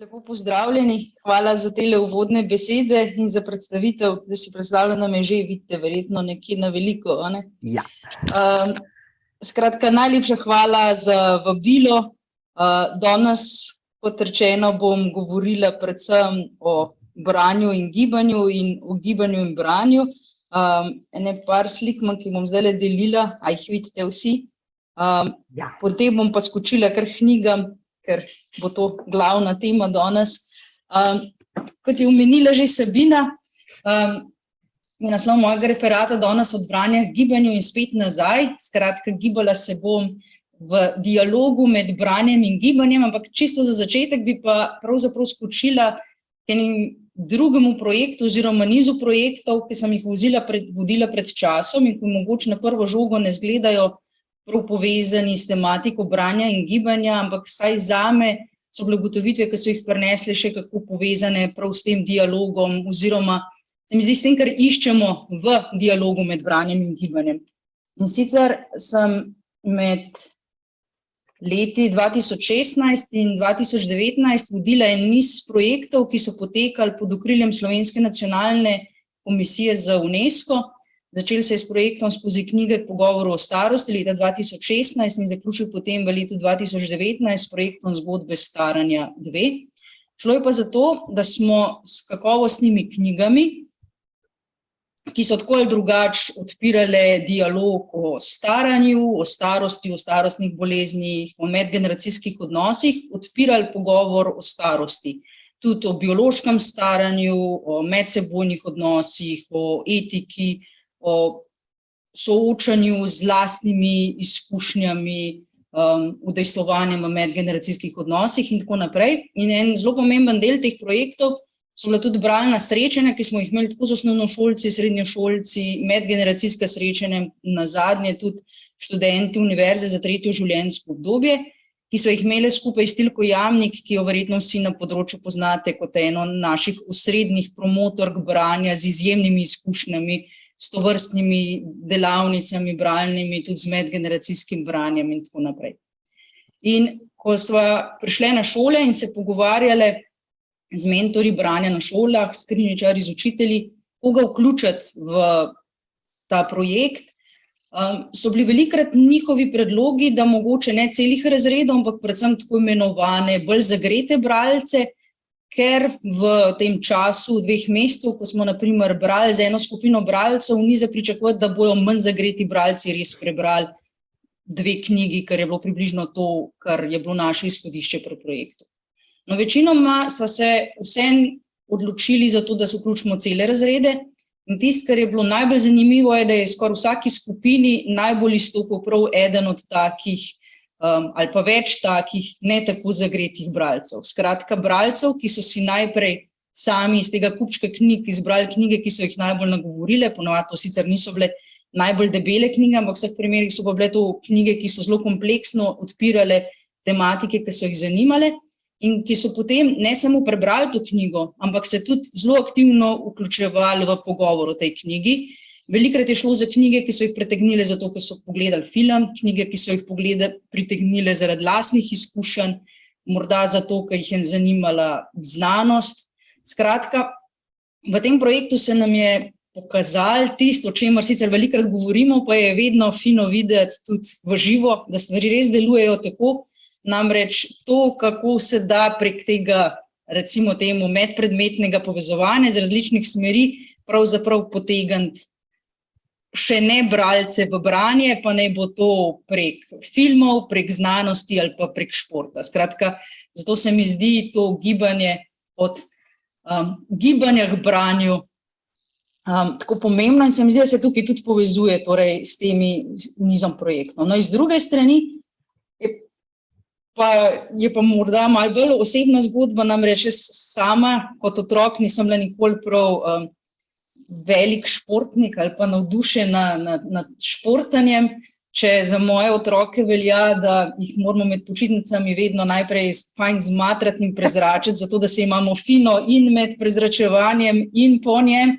Lepo pozdravljeni, hvala za tele uvodne besede in za predstavitev, da si predstavljena me že vidite, verjetno nekje na veliko, a ne? Ja. Skratka, najlepša hvala za vabilo. Danes, kot rečeno, bom govorila predvsem o branju in gibanju in o gibanju in branju. Ene par slik imam, ki bom zdajle delila, a jih vidite vsi. Ja. Potem bom pa skočila kar k knjigam, ker bo to glavna tema danes. Kot je omenila že Sabina, je naslov mojega referata danes od branja k gibanju in spet nazaj. Skratka, gibala se bom v dialogu med branjem in gibanjem, ampak čisto za začetek bi pa pravzaprav skočila k enemu drugemu projektu oziroma nizu projektov, ki sem jih vodila pred časom in ki mogoče na prvo žogo ne izgledajo prav povezani s tematiko branja in gibanja, ampak vsaj zame so bile ugotovitve, ki so jih prinesle še kako povezane prav s tem dialogom oziroma se mi zdi s tem, kar iščemo v dialogu med branjem in gibanjem. In sicer sem med leti 2016 in 2019 vodila en niz projektov, ki so potekali pod okriljem Slovenske nacionalne komisije za UNESCO. Začel se je s projektom skozi knjige Pogovorov o starosti leta 2016 in zaključil potem v letu 2019 s projektom Zgodbe staranja 2. Šlo je pa za to, da smo s kakovostnimi knjigami, ki so tako ali drugače odpirale dialog o staranju, o starosti, o starostnih boleznih, o medgeneracijskih odnosih, odpirali pogovor o starosti. Tudi o biološkem staranju, o medsebojnih odnosih, o etiki, o soočanju z lastnimi izkušnjami, udejstvovanjem v medgeneracijskih odnosih in tako naprej. In en zelo pomemben del teh projektov so bila tudi bralna srečanja, ki smo jih imeli tako z osnovnošolci, srednješolci, medgeneracijska srečanja, nazadnje tudi študenti univerze za tretje življenjsko obdobje, ki so jih imele skupaj s Tilko Jamnik, ki jo verjetno vsi na področju poznate kot eno naših osrednjih promotork branja z izjemnimi izkušnjami, s tovrstnimi delavnicami bralnimi, tudi z medgeneracijskim branjem in tako naprej. In ko sva prišle na šole in se pogovarjale z mentorji branja na šolah, s skrinjičarji, z učitelji, koga vključiti v ta projekt, so bili velikokrat njihovi predlogi, da mogoče ne celih razredov, ampak predvsem tako imenovane bolj zagrete bralce, ker v tem času 2 mesecev, ko smo na primer brali z eno skupino bralcev, ni za pričakovati, da bojo manj zagreti bralci res prebrali 2 knjigi, kar je bilo približno to, kar je bilo naše izhodišče pri projektu. No, večinoma sva se vseeno odločili za to, da se vključimo cele razrede in tisto, kar je bilo najbolj zanimivo, je, da je skoraj v vsaki skupini najbolj izstopil prav eden od takih ali pa več takih ne tako zagretih bralcev. Skratka, bralcev, ki so si najprej sami iz tega kupčka knjig izbrali knjige, ki so jih najbolj nagovorile, ponavadi to sicer niso bile najbolj debele knjige, ampak v vseh primerih so pa bile to knjige, ki so zelo kompleksno odpirale tematike, ki so jih zanimale in ki so potem ne samo prebrali to knjigo, ampak se tudi zelo aktivno vključevali v pogovor o tej knjigi. Velikokrat je šlo za knjige, ki so jih pritegnile zato, ker so pogledali film, knjige, ki so jih pritegnile zaradi lastnih izkušenj, morda zato, ker jih je zanimala znanost. Skratka, v tem projektu se nam je pokazalo tisto, o čemer sicer velikokrat govorimo, pa je vedno fino videti tudi v živo, da stvari res delujejo tako. Namreč to, kako se da prek tega, recimo temu, medpredmetnega povezovanja z različnih smeri pravzaprav potegniti še ne bralce v branje, pa naj bo to prek filmov, prek znanosti ali pa prek športa. Skratka, zato se mi zdi to gibanje od gibanja k branju tako pomembno in se mi zdi, da se tukaj tudi povezuje torej, s temi nizom projektov. No, iz druge strani je pa morda malo bolj osebna zgodba, namreč jaz sama kot otrok nisem bila nikoli prav velik športnik ali pa navdušena nad športanjem. Če za moje otroke velja, da jih moramo med počitnicami vedno najprej fajn zmatrati in prezračiti, zato da se imamo fino in med prezračevanjem in po njem,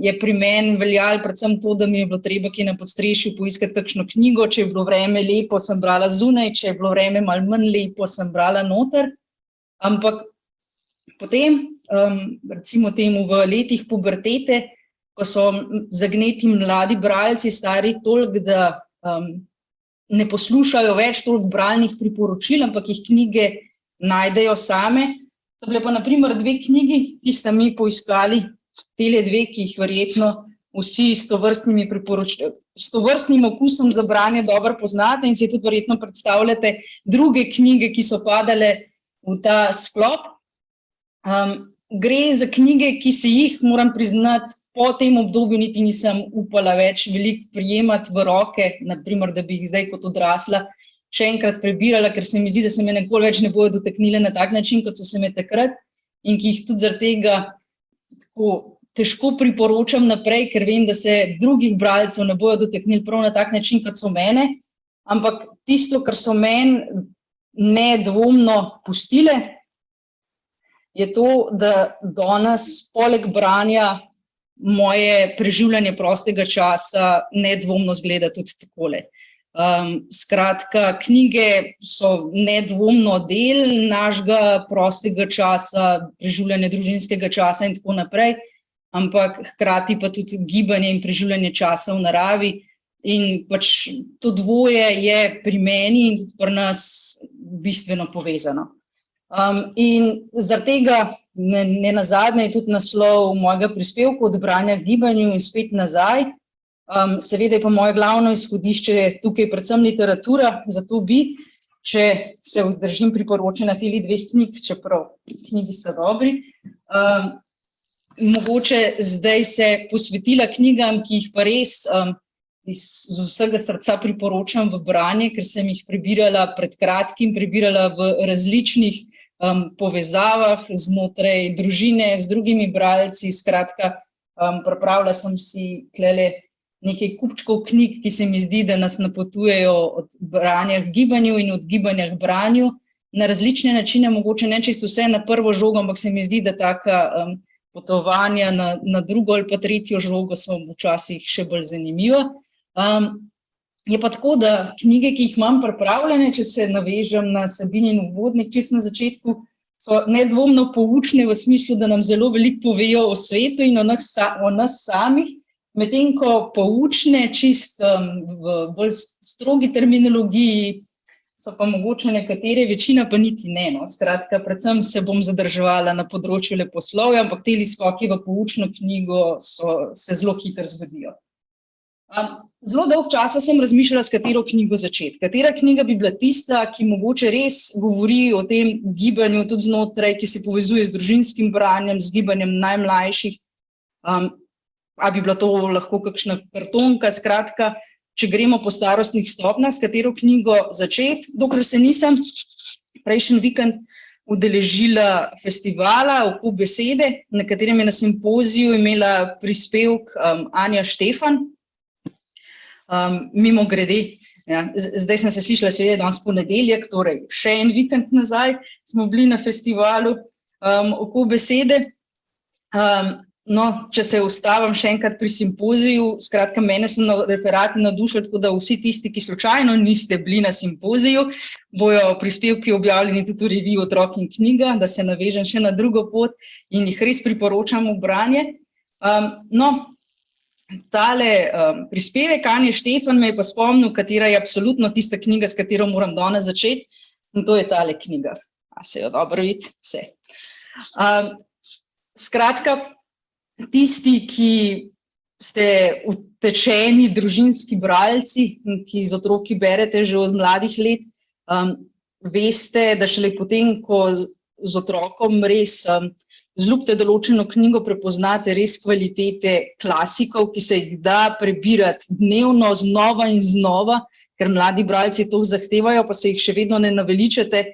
je pri meni veljalo predvsem to, da mi je bilo treba kje na podstrešju poiskati kakšno knjigo, če je bilo vreme lepo, sem brala zunaj, če je bilo vreme malo manj lepo, sem brala noter. Ampak Potem, recimo temu v letih pubertete, ko so zagneti mladi bralci stari toliko, da ne poslušajo več toliko bralnih priporočil, ampak jih knjige najdejo same. So bile pa na primer 2 knjigi, ki sta mi poiskali, tele 2, ki jih verjetno vsi s tovrstnim okusom za branje dobro poznate in si tudi verjetno predstavljate druge knjige, ki so padale v ta sklop. Gre za knjige, ki si jih, moram priznati, po tem obdobju niti nisem upala več veliko prijemati v roke, naprimer, da bi jih zdaj kot odrasla še enkrat prebirala, ker se mi zdi, da se me nikoli več ne bojo dotaknile na tak način, kot so se me takrat, in ki jih tudi zaradi tega tako težko priporočam naprej, ker vem, da se drugih bralcev ne bojo dotaknili prav na tak način, kot so mene, ampak tisto, kar so meni nedvomno pustile, je to, da danes poleg branja moje preživljanje prostega časa nedvomno zgleda tudi takole. Skratka, knjige so nedvomno del našega prostega časa, preživljanje družinskega časa in tako naprej, ampak hkrati pa tudi gibanje in preživljanje časa v naravi. In pač to dvoje je pri meni in tudi pri nas bistveno povezano. In zaradi tega nenazadnje je tudi naslov mojega prispevka Od branja k gibanju in spet nazaj. Seveda je pa moje glavno izhodišče tukaj predvsem literatura, zato bi, če se vzdržim priporočanja teh 2 knjig, čeprav knjigi sta dobri, mogoče zdaj se posvetila knjigam, ki jih pa res iz vsega srca priporočam v branje, ker sem jih prebirala pred kratkim, prebirala v različnih povezavah znotraj družine z drugimi bralci. Skratka, pripravila sem si tlele nekaj kupčkov knjig, ki se mi zdi, da nas napotujejo od branja k gibanju in od gibanja k branju na različne načine, mogoče ne čisto vse na prvo žogo, ampak se mi zdi, da taka potovanja na drugo ali pa tretjo žogo so včasih še bolj zanimiva. Je pa tako, da knjige, ki jih imam pripravljene, če se navežem na Sabinin uvodnik čisto na začetku, so nedvomno poučne v smislu, da nam zelo veliko povejo o svetu in o nas samih, medtem ko poučne čisto v bolj strogi terminologiji so pa mogoče nekatere, večina pa niti ne. Skratka, predvsem se bom zadrževala na področju leposlovja, ampak te skoki v poučno knjigo se zelo hitro zgodijo. Zelo dolgo časa sem razmišljala, s katero knjigo začeti. Katera knjiga bi bila tista, ki mogoče res govori o tem gibanju tudi znotraj, ki se povezuje z družinskim branjem, z gibanjem najmlajših. A bi bila to lahko kakšna kartonka, skratka, če gremo po starostnih stopnjah, s katero knjigo začeti, dokler se nisem prejšnji vikend udeležila festivala Oko besede, na katerem je na simpoziju imela prispevek Anja Štefan. Mimogrede, ja, zdaj sem se slišala, seveda danes ponedeljek, torej še en vikend nazaj smo bili na festivalu Oko besede. No, če se ustavim še enkrat pri simpoziju, skratka, mene so referati navdušili, tako da vsi tisti, ki slučajno niste bili na simpoziju, bojo prispevki objavljeni tudi v reviji Otrok in knjiga, da se navežem še na drugo pot in jih res priporočam v branje. No, tale prispevek Anje Štefan me je pa spomnil, katera je absolutno tista knjiga, s katero moram danes začeti, in to je tale knjiga. A se jo dobro vidi? Vse. Skratka, tisti, ki ste utečeni družinski bralci, ki z otroki berete že od mladih let, veste, da šele potem, ko z otrokom res zljubite določeno knjigo, prepoznate res kvalitete klasikov, ki se jih da prebirati dnevno znova in znova, ker mladi bralci to zahtevajo, pa se jih še vedno ne naveličate,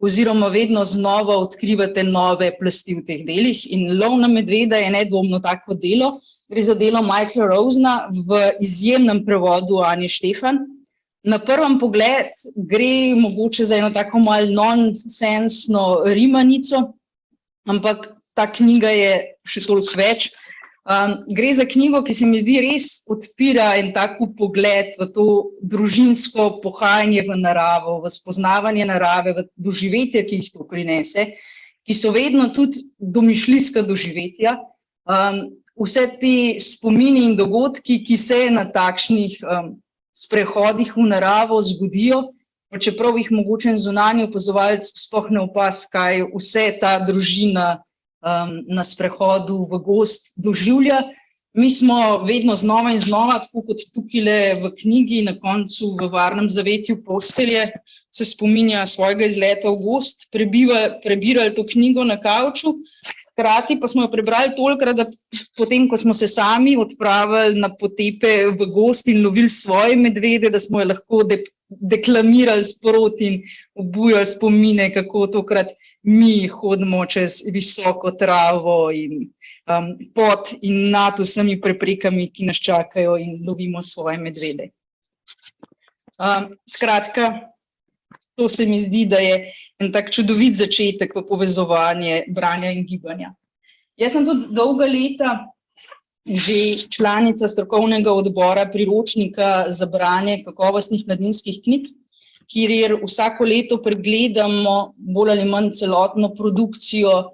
oziroma vedno znova odkrivate nove plasti v teh delih. In Lov na medveda je nedvomno tako delo. Gre za delo Michaela Rosena v izjemnem prevodu Anje Štefan. Na prvem pogled gre mogoče za eno tako malo nonsensno rimanico, ampak ta knjiga je še toliko več. Gre za knjigo, ki se mi zdi res odpira en tak pogled v to družinsko pohajanje v naravo, v spoznavanje narave, v doživetje, ki jih to prinese. ki so vedno tudi domišljijska doživetja. Vse te spomini in dogodki, ki se na takšnih sprehodih v naravo zgodijo, pa čeprav jih mogoče zunanji opazovalec sploh ne opazuje, kaj vse ta družina na sprehodu v gozd doživlja. Mi smo vedno znova in znova, tako kot tukaj v knjigi, na koncu v Varnem zavetju postelje, se spominja svojega izleta v gozd, prebirali to knjigo na kavču, hkrati pa smo jo prebrali tolikrat, da potem, ko smo se sami odpravili na potepe v gozd in lovili svoje medvede, da smo jo lahko deklamirali sproti in obujali spomine, kako tokrat mi hodimo čez visoko travo in pod in nad vsemi preprekami, ki nas čakajo in lovimo svoje medvede. Skratka, to se mi zdi, da je en tak čudovit začetek v povezovanje branja in gibanja. Jaz sem tudi dolga leta že članica strokovnega odbora priročnika za branje kakovostnih mladinskih knjig, kjer vsako leto pregledamo bolj ali manj celotno produkcijo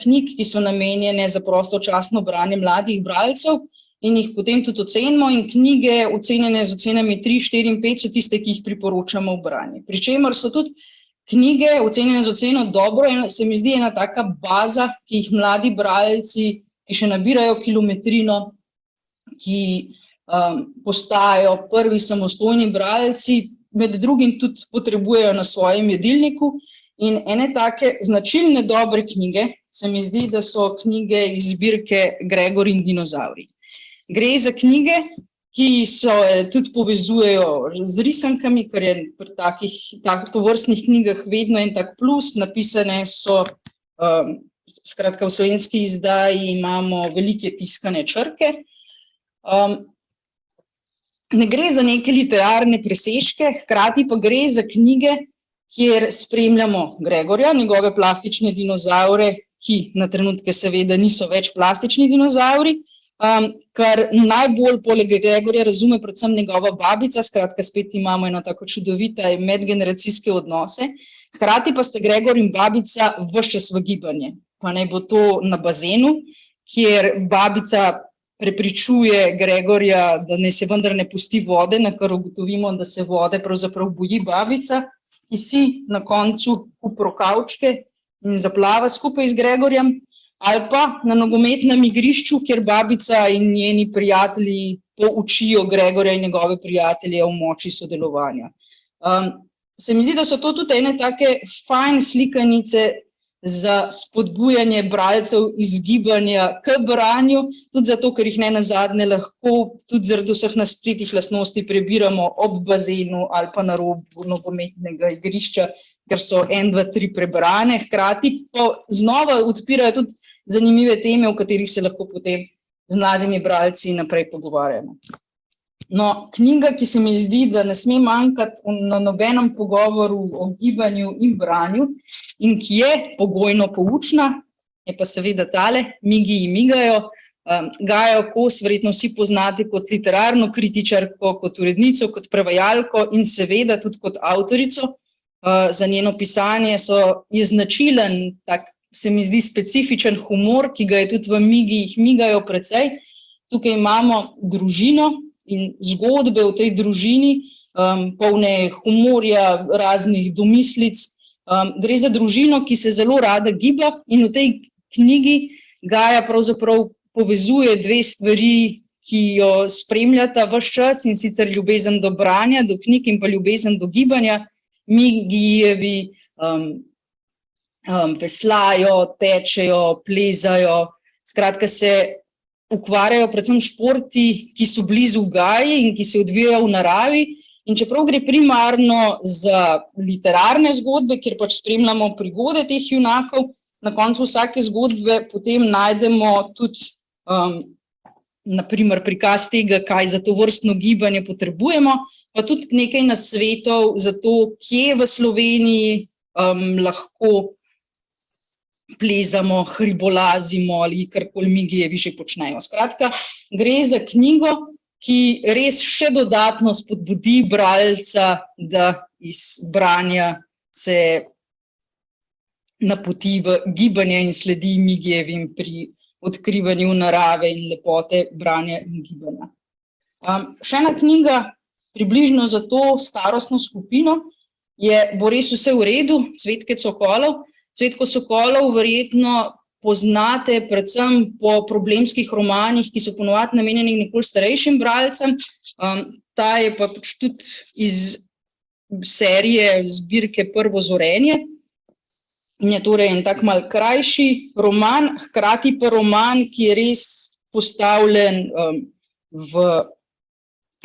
knjig, ki so namenjene za prostočasno branje mladih bralcev in jih potem tudi ocenimo, in knjige ocenjene z ocenami 3, 4 in 5 so tiste, ki jih priporočamo v branje. Pričemer so tudi knjige ocenjene z oceno dobro in se mi zdi ena taka baza, ki jih mladi bralci, ki še nabirajo kilometrino, ki postajajo prvi samostojni bralci, med drugim tudi potrebujejo na svojem jedilniku. In ene take značilne dobre knjige, se mi zdi, da so knjige iz zbirke Gregor in dinozavri. Gre za knjige, ki so tudi povezujejo z risankami, kar je pri tovrstnih knjigah vedno en tak plus, napisane so skratka, v slovenski izdaji imamo velike tiskane črke. Ne gre za neke literarne presežke, hkrati pa gre za knjige, kjer spremljamo Gregorja, njegove plastične dinozavre, ki na trenutke seveda niso več plastični dinozavri, kar najbolj poleg Gregorja razume predvsem njegova babica, skratka spet imamo eno tako čudovite medgeneracijske odnose. Hkrati pa sta Gregor in babica ves čas v gibanje. Pa naj bo to na bazenu, kjer babica prepričuje Gregorja, da naj se vendar ne pusti vode, na kar ugotovimo, da se vode pravzaprav boji babica, ki si na koncu kupro kavčke in zaplava skupaj z Gregorjem, ali pa na nogometnem igrišču, kjer babica in njeni prijatelji poučijo Gregorja in njegove prijatelje o moči sodelovanja. Se mi zdi, da so to tudi ene take fajn slikanice za spodbujanje bralcev izgibanja k branju, tudi zato, ker jih ne nazadnje lahko tudi zaradi vseh naspletih lastnosti prebiramo ob bazenu ali pa na robu nogometnega igrišča, ker so 1, 2, 3 prebrane, hkrati pa znova odpirajo tudi zanimive teme, o katerih se lahko potem z mladimi bralci naprej pogovarjamo. No, knjiga, ki se mi zdi, da ne sme manjkati na nobenem pogovoru o gibanju in branju in ki je pogojno poučna, je pa seveda tale, Migi in migajo. Gajo Kos verjetno vsi poznate kot literarno kritičarko, kot urednico, kot prevajalko in seveda tudi kot avtorico. Za njeno pisanje je značilen, tak se mi zdi specifičen humor, ki ga je tudi v Migi jih migajo precej. Tukaj imamo družino in zgodbe v tej družini, polne humorja, raznih domislic. Gre za družino, ki se zelo rada giba in v tej knjigi Gaja pravzaprav povezuje dve stvari, ki jo spremljata ves čas, in sicer ljubezen do branja, do knjig in pa ljubezen do gibanja. Migijevi veslajo, tečejo, plezajo, skratka se ukvarjajo predvsem športi, ki so blizu Gaji in ki se odvijajo v naravi. In čeprav gre primarno za literarne zgodbe, kjer pač spremljamo prigode teh junakov, na koncu vsake zgodbe potem najdemo tudi na primer prikaz tega, kaj za to vrstno gibanje potrebujemo, pa tudi nekaj nasvetov za to, kje v Sloveniji lahko plezamo, hribolazimo ali karkoli Migijevi že počnejo. Skratka, gre za knjigo, ki res še dodatno spodbudi bralca, da iz branja se napoti v gibanje in sledi Migijevim pri odkrivanju narave in lepote branja in gibanja. Še ena knjiga, približno za to starostno skupino, bo res vse v redu, Cvetke Cokolov. Cvetko Sokolov verjetno poznate predvsem po problemskih romanih, ki so ponovadi namenjeni nekoliko starejšim bralcem. Ta je pa tudi iz serije zbirke Prvo zorenje in je torej en tak mal krajši roman, hkrati pa roman, ki je res postavljen v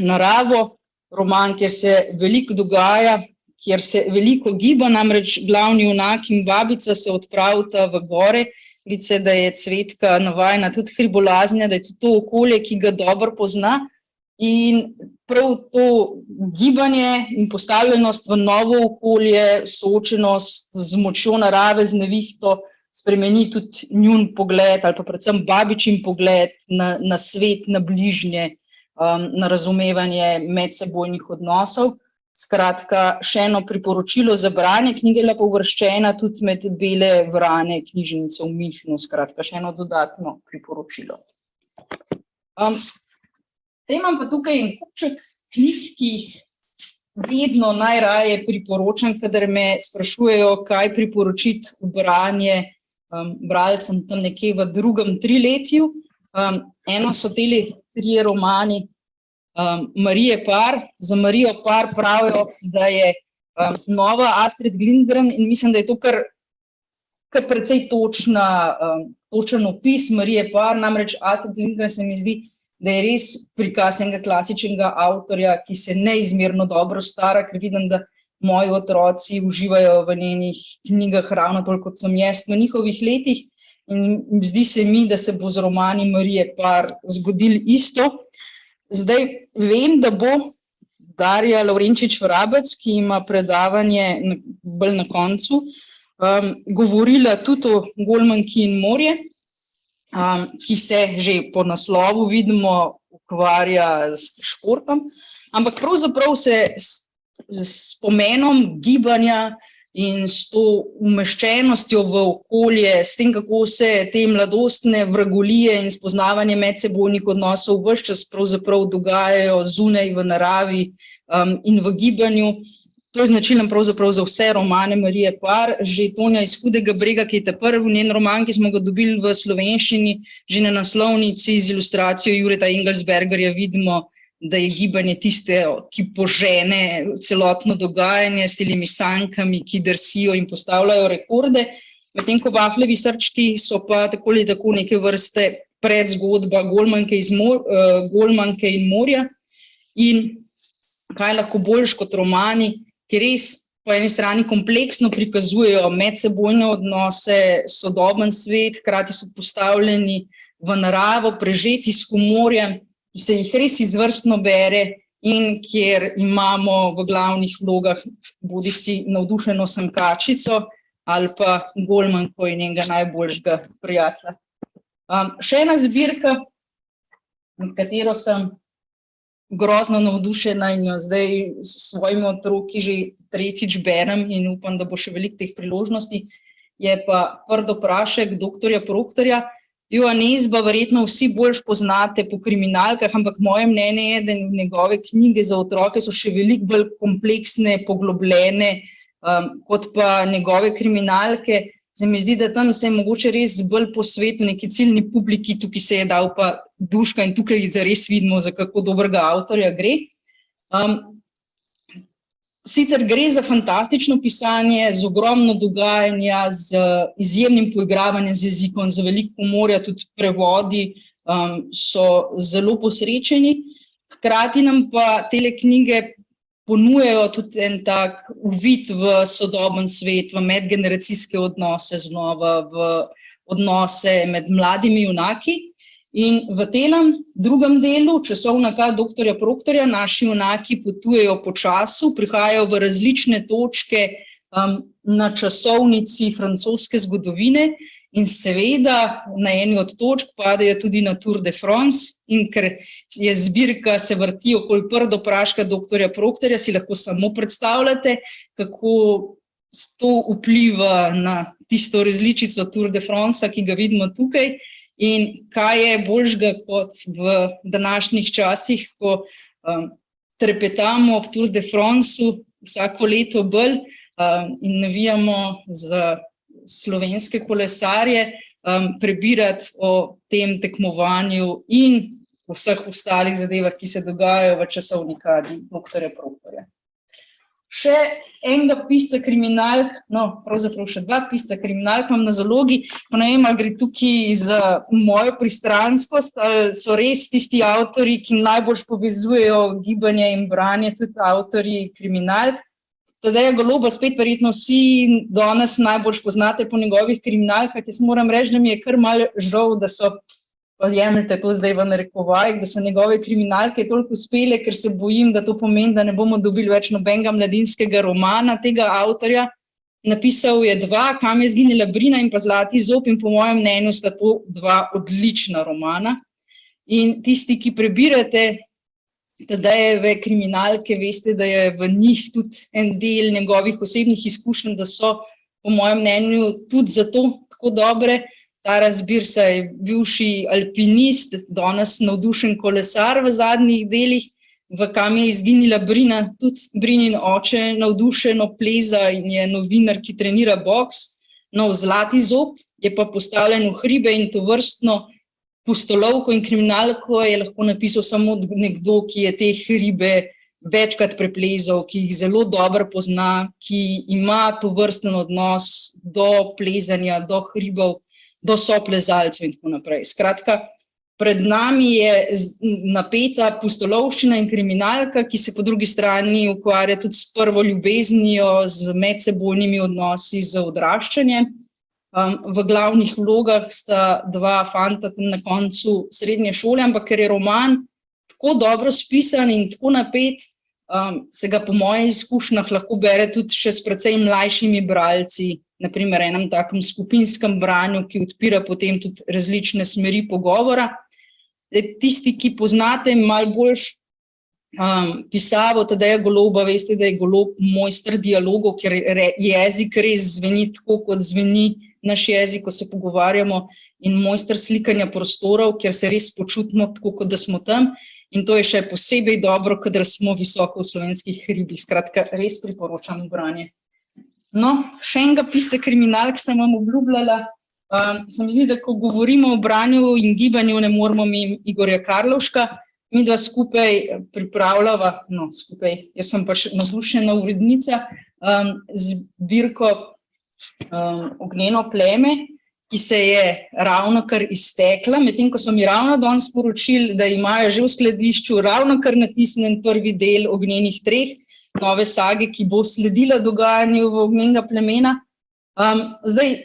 naravo, roman, kjer se veliko dogaja, kjer se veliko giba, namreč glavni junak in babica se odpravita v gore, vidi se, da je Cvetka navajena tudi hribolazanja, da je tudi to okolje, ki ga dobro pozna, in prav to gibanje in postavljenost v novo okolje, soočenost z močjo narave, z nevihto, spremeni tudi njun pogled ali pa predvsem babičin pogled na svet, na bližnje, na razumevanje medsebojnih odnosov. Skratka, še eno priporočilo za branje, knjiga je bila uvrščena tudi med bele vrane knjižnice v Münchnu, skratka, še eno dodatno priporočilo. Imam pa tukaj en kupček knjig, ki jih vedno najraje priporočam, kadar me sprašujejo, kaj priporočiti v branje bralcem tam nekje v drugem triletju. Eno so teli 3 romani Marije Par. Za Marijo Par pravijo, da je nova Astrid Lindgren in mislim, da je to kar precej točen opis Marije Par, namreč Astrid Lindgren se mi zdi, da je res prikaz enega klasičnega avtorja, ki se neizmerno dobro stara, ker vidim, da moji otroci uživajo v njenih knjigah ravno toliko, kot sem jaz v njihovih letih, in zdi se mi, da se bo z romani Marije Par zgodilo isto. Zdaj vem, da bo Darja Lavrenčič-Vrabec, ki ima predavanje bolj na koncu, govorila tudi o Golmanki in morje, ki se že po naslovu vidimo ukvarja s športom, ampak pravzaprav se s pomenom gibanja in s to umeščenostjo v okolje, s tem, kako se te mladostne vragolije in spoznavanje medsebojnih odnosov ves čas pravzaprav dogajajo zunaj v naravi in v gibanju. To je značilen pravzaprav za vse romane Marije Par. Že Tonja iz Hudega brega, ki je ta prvi njen roman, ki smo ga dobili v slovenščini, že na naslovnici z ilustracijo Jureta Engelsbergerja vidimo, da je gibanje tiste, ki požene celotno dogajanje s temi sankami, ki drsijo in postavljajo rekorde. Medtem ko Vafljevi srčki so pa tako ali tako neke vrste predzgodba Golmanke in morja. In kaj lahko boljš kot romani, ki res po eni strani kompleksno prikazujejo medsebojne odnose, sodoben svet, hkrati so postavljeni v naravo, prežeti s humorjem, ki se jih res izvrstno bere in kjer imamo v glavnih vlogah bodisi navdušeno semkačico ali pa Golmanko in njenega najboljšega prijatelja. Še ena zbirka, nad katero sem grozno navdušena in jo zdaj s svojimi otroki že 3. berem in upam, da bo še veliko teh priložnosti, je pa Prdoprašek doktorja Proktorja. Joannesba verjetno vsi boljš poznate po kriminalkah, ampak moje mnenje je, da njegove knjige za otroke so še veliko bolj kompleksne, poglobljene, kot pa njegove kriminalke. Se mi zdi, da tam se je mogoče res bolj posvetil neki ciljni publiki, tukaj se je dal pa duška in tukaj zares vidimo, za kako dobrega avtorja gre. Sicer gre za fantastično pisanje, z ogromno dogajanja, z izjemnim poigravanjem z jezikom, z veliko humorja, tudi prevodi so zelo posrečeni. Hkrati nam pa tele knjige ponujajo tudi en tak uvid v sodoben svet, v medgeneracijske odnose znova, v odnose med mladimi junaki. In v tem drugem delu časovnika doktorja Proktorja naši junaki potujejo po času, prihajajo v različne točke na časovnici francoske zgodovine in seveda na eni od točk padejo tudi na Tour de France. In ker je zbirka se vrti okoli Prdopraška doktorja Proktorja, si lahko samo predstavljate, kako to vpliva na tisto različico Tour de France, ki ga vidimo tukaj, in kaj je boljšega kot v današnjih časih, ko trepetamo ob Tour de France vsako leto bolj in navijamo za slovenske kolesarje, prebirati o tem tekmovanju in vseh ostalih zadevah, ki se dogajajo v časovni kadi doktorja Proktorja. Še enega pisca kriminalk, no, pravzaprav še dva pisca kriminalk imam na zalogi, pa ne vem, ali gre tukaj za mojo pristranskost, ali so res tisti avtorji, ki najbolj povezujejo gibanje in branje, tudi avtorji kriminalk. Tadeja Goloba spet verjetno vsi danes najbolj poznate po njegovih kriminalkah. Jaz moram reči, da mi je kar malo žal, da so, pa jemljete to zdaj v narekovajih, da so njegove kriminalke toliko uspele, ker se bojim, da to pomeni, da ne bomo dobili več nobenega mladinskega romana tega avtorja. Napisal je dva, Kam je izginila Brina in pa Zlati zob, in po mojem mnenju sta to dva odlična romana. In tisti, ki prebirate Tadejeve kriminalke, veste, da je v njih tudi en del njegovih osebnih izkušenj, da so po mojem mnenju tudi zato tako dobre. Tara Zbirsa je bivši alpinist, danes navdušen kolesar v zadnjih delih, v Kam je izginila Brina, tudi Brinin oče navdušeno pleza in je novinar, ki trenira boks. No, Zlati zob je pa postavljen v hribe in tovrstno pustolovko in kriminalko je lahko napisal samo nekdo, ki je te hribe večkrat preplezal, ki jih zelo dobro pozna, ki ima tovrsten odnos do plezanja, do hribov, do soplezalcev in tako naprej. Skratka, pred nami je napeta pustolovščina in kriminalka, ki se po drugi strani ukvarja tudi s prvo ljubeznijo, z medsebojnimi odnosi, z odraščanjem. V glavnih vlogah sta dva fanta tam na koncu srednje šole, ampak ker je roman tako dobro spisan in tako napet, se ga po mojih izkušnjah lahko bere tudi še s precej mlajšimi bralci, naprimer enem takem skupinskem branju, ki odpira potem tudi različne smeri pogovora. Tisti, ki poznate malo boljš pisavo Tadeja Goloba, veste, da je Golob mojster dialogov, ker jezik res zveni tako, kot zveni naš jezik, ko se pogovarjamo, in mojster slikanja prostorov, kjer se res počutimo tako, kot da smo tam, in to je še posebej dobro, kadar smo visoko v slovenskih hribih. Skratka, res priporočam branje. No, še enega pisca kriminalk sem vam obljubljala. Se mi zdi, da ko govorimo o branju in gibanju, ne moramo mimo Igorja Karlovška. Mi dva skupaj pripravljava, no skupaj, jaz sem pa še navdušena urednica, zbirko Ognjeno pleme, ki se je ravnokar iztekla, medtem ko so mi ravno danes sporočili, da imajo že v skladišču ravnokar natisnjen prvi del Ognjenih treh, nove sage, ki bo sledila dogajanju v Ognjenega plemena. Zdaj,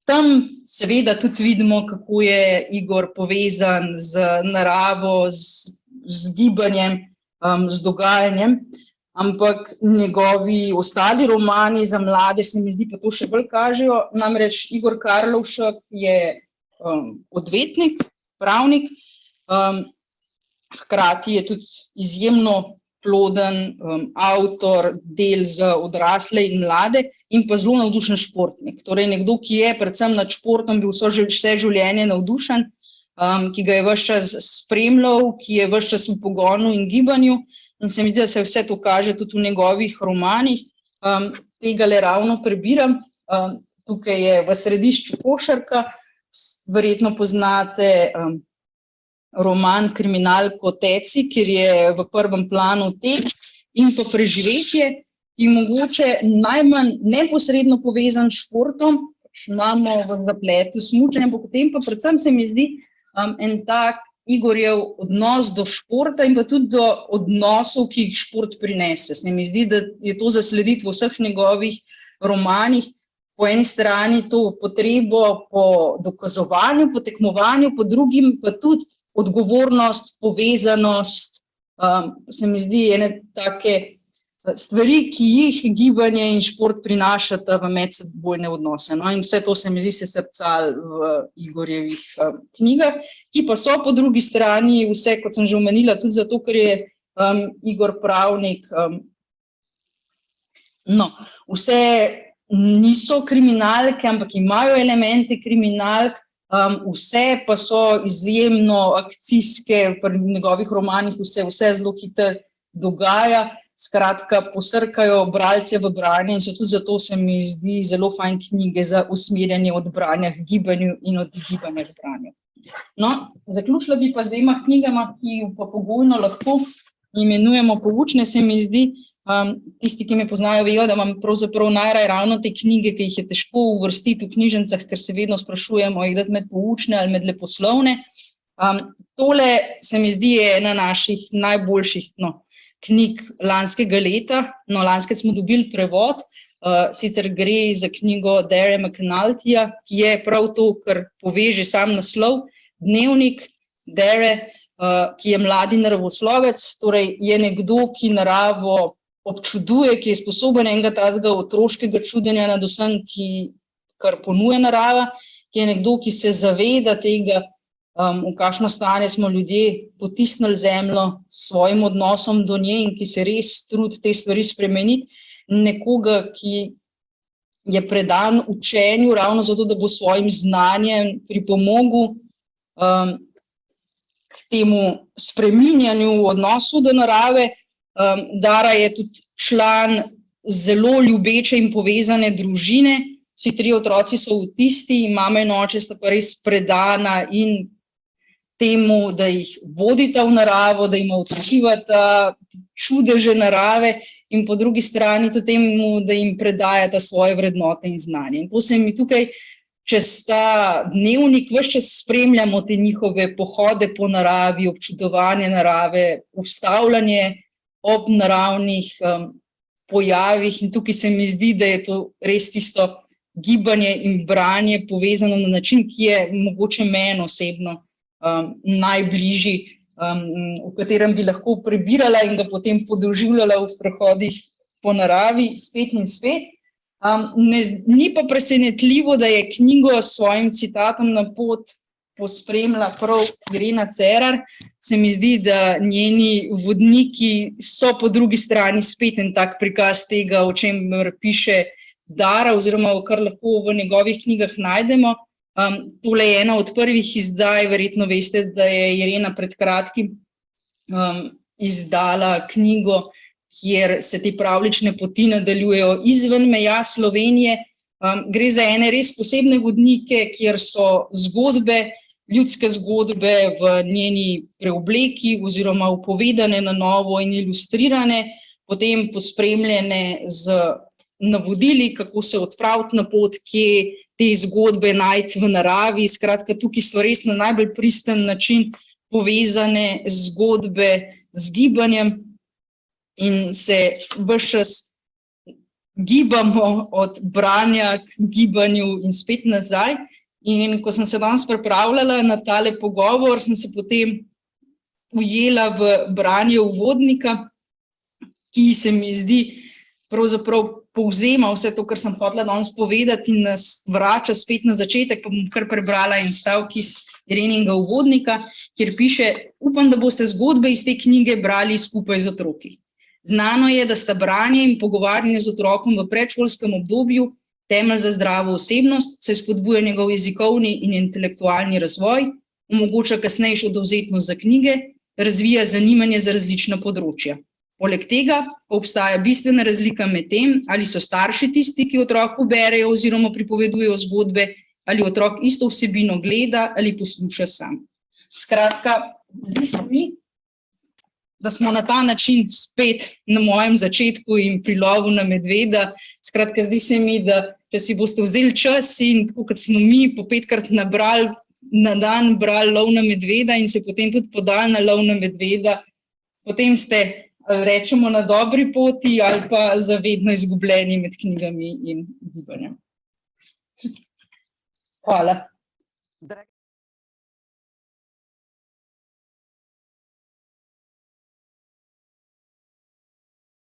tam seveda tudi vidimo, kako je Igor povezan z naravo, z gibanjem, z dogajanjem, ampak njegovi ostali romani za mlade se mi zdi pa to še bolj kažejo. Namreč Igor Karlovšek je odvetnik, pravnik, hkrati je tudi izjemno ploden avtor del za odrasle in mlade in pa zelo navdušen športnik. Torej nekdo, ki je predvsem nad športom bil vse življenje navdušen, ki ga je ves čas spremljal, ki je ves čas v pogonu in gibanju. In se mi zdi, da se vse to kaže tudi v njegovih romanih. Tega le ravno prebiram. Tukaj je v središču košarka. Verjetno poznate roman kriminalko Teci, kjer je v prvem planu tek in pa preživetje, ki mogoče najmanj neposredno povezan s športom. Imamo v zapletu smučanje, ampak potem pa predvsem se mi zdi en tak Igorjev odnos do športa in pa tudi do odnosov, ki jih šport prinese. Se mi zdi, da je to zaslediti v vseh njegovih romanih. Po eni strani to potrebo po dokazovanju, po tekmovanju, po drugim pa tudi odgovornost, povezanost. Se mi zdi ene take stvari, ki jih gibanje in šport prinašata v medsebojne odnose. No, in vse to se mi zdi se srcalo v Igorjevih knjigah, ki pa so po drugi strani vse, kot sem že omenila, tudi zato, ker je Igor pravnik. No, vse niso kriminalke, ampak imajo elemente kriminalk, vse pa so izjemno akcijske, pri njegovih romanih vse zelo hitro dogaja, skratka posrkajo bralce v branje in so tudi zato se mi zdi zelo fajn knjige za usmerjanje od branja k gibanju in od gibanja k branju. No, zaključila bi pa z dvema knjigama, ki pa pogojno lahko imenujemo poučne, se mi zdi. Tisti, ki me poznajo, vejo, da imam pravzaprav najraje ravno te knjige, ki jih je težko uvrstiti v knjižnicah, ker se vedno sprašujemo, ali dati med poučne ali med leposlovne. Tole se mi zdi je ena naših najboljših knjig lanskega leta. Lanskega smo dobili prevod, sicer gre za knjigo Darryja McAnultyja, ki je prav to, kar poveže sam naslov, Dnevnik Darrye, ki je mladi naravoslovec, torej je nekdo, ki naravo občuduje, ki je sposoben enega tazga otroškega čudenja nad vsem, kar ponuja narava, ki je nekdo, ki se zaveda tega, v kakšno stanje smo ljudje potisnili zemljo s svojim odnosom do nje in ki se res trudi te stvari spremeniti, nekoga, ki je predan učenju ravno zato, da bo svojim znanjem pripomogel k temu spreminjanju v odnosu do narave. Dara je tudi član zelo ljubeče in povezane družine. Vsi 3 otroci so avtisti, mama in oče sta pa res predana in temu, da jih vodita v naravo, da jim odkrivata čudeže narave in po drugi strani tudi temu, da jim predajata svoje vrednote in znanje. In to se mi tukaj čez ta dnevnik ves čas spremljamo te njihove pohode po naravi, občudovanje narave, ustavljanje ob naravnih pojavih in tukaj se mi zdi, da je to res tisto gibanje in branje povezano na način, ki je mogoče meni osebno najbližji, v katerem bi lahko prebirala in ga potem podoživljala v sprehodih po naravi spet in spet. Ni pa presenetljivo, da je knjigo s svojim citatom na pot pospremila prav Irena Cerar. Se mi zdi, da njeni vodniki so po drugi strani spet en tak prikaz tega, o čemer piše Dara oziroma kar lahko v njegovih knjigah najdemo. Tole je ena od prvih izdaj, verjetno veste, da je Irena pred kratkim izdala knjigo, kjer se te pravljične poti nadaljujejo izven meja Slovenije. Gre za ene res posebne vodnike, kjer so zgodbe, ljudske zgodbe v njeni preobleki oziroma upovedane na novo in ilustrirane, potem pospremljene z navodili, kako se odpraviti na pot, kje te zgodbe najti v naravi. Skratka, tukaj so res na najbolj pristen način povezane zgodbe z gibanjem in se ves čas gibamo od branja k gibanju in spet nazaj. In ko sem se danes pripravljala na tale pogovor, sem se potem ujela v branje uvodnika, ki se mi zdi pravzaprav povzema vse to, kar sem hotela danes povedati in nas vrača spet na začetek, pa bom kar prebrala en stavek iz Ireninega uvodnika, kjer piše: upam, da boste zgodbe iz te knjige brali skupaj z otroki. Znano je, da sta branje in pogovarjanje z otrokom v predšolskem obdobju temelj za zdravo osebnost, saj spodbuja njegov jezikovni in intelektualni razvoj, omogoča kasnejšo dovzetnost za knjige, razvija zanimanje za različna področja. Poleg tega pa obstaja bistvena razlika med tem, ali so starši tisti, ki otroku berejo oziroma pripovedujejo zgodbe, ali otrok isto vsebino gleda ali posluša sam. Skratka, zdi se mi, da smo na ta način spet na mojem začetku in pri lovu na medveda. Skratka, zdi se mi, da če si boste vzeli čas in tako kot smo mi po 5-krat nabrali na dan, brali lov na medveda in se potem tudi podali na lov na medveda, potem ste, rečemo, na dobri poti ali pa zavedno izgubljeni med knjigami in gibanjem. Hvala.